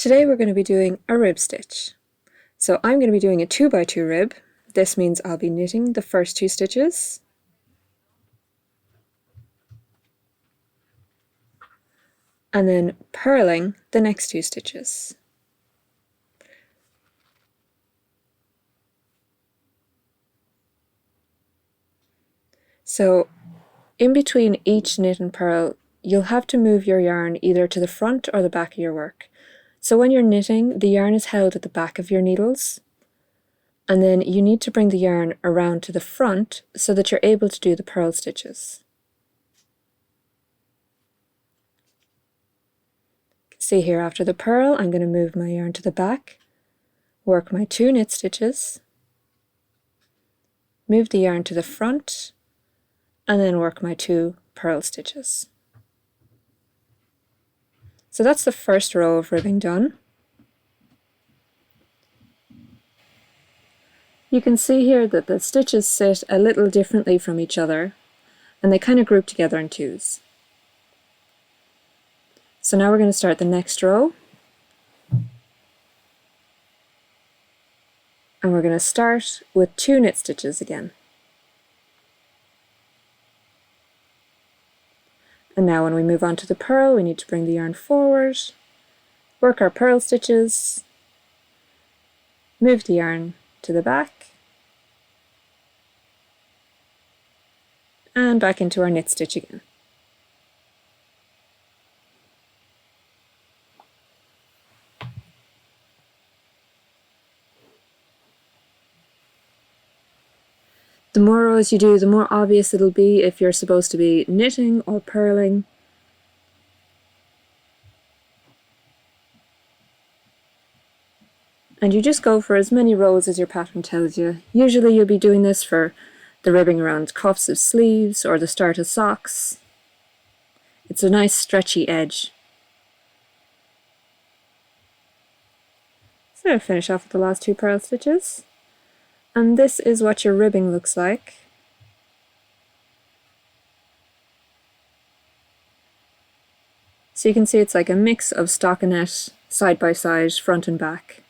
Today we're going to be doing a rib stitch. So I'm going to be doing a 2x2 rib. This means I'll be knitting the first 2 stitches, and then purling the next 2 stitches. So in between each knit and purl, you'll have to move your yarn either to the front or the back of your work. So when you're knitting, the yarn is held at the back of your needles, and then you need to bring the yarn around to the front so that you're able to do the purl stitches. See here, after the purl, I'm going to move my yarn to the back, work my 2 knit stitches, move the yarn to the front, and then work my 2 purl stitches. So that's the first row of ribbing done. You can see here that the stitches sit a little differently from each other, and they kind of group together in 2s. So now we're going to start the next row, and we're going to start with 2 knit stitches again. And now when we move on to the purl, we need to bring the yarn forward, work our purl stitches, move the yarn to the back, and back into our knit stitch again. The more rows you do, the more obvious it'll be if you're supposed to be knitting or purling. And you just go for as many rows as your pattern tells you. Usually you'll be doing this for the ribbing around cuffs of sleeves or the start of socks. It's a nice stretchy edge. So I'll finish off with the last 2 purl stitches. And this is what your ribbing looks like. So you can see it's like a mix of stockinette, side by side, front and back.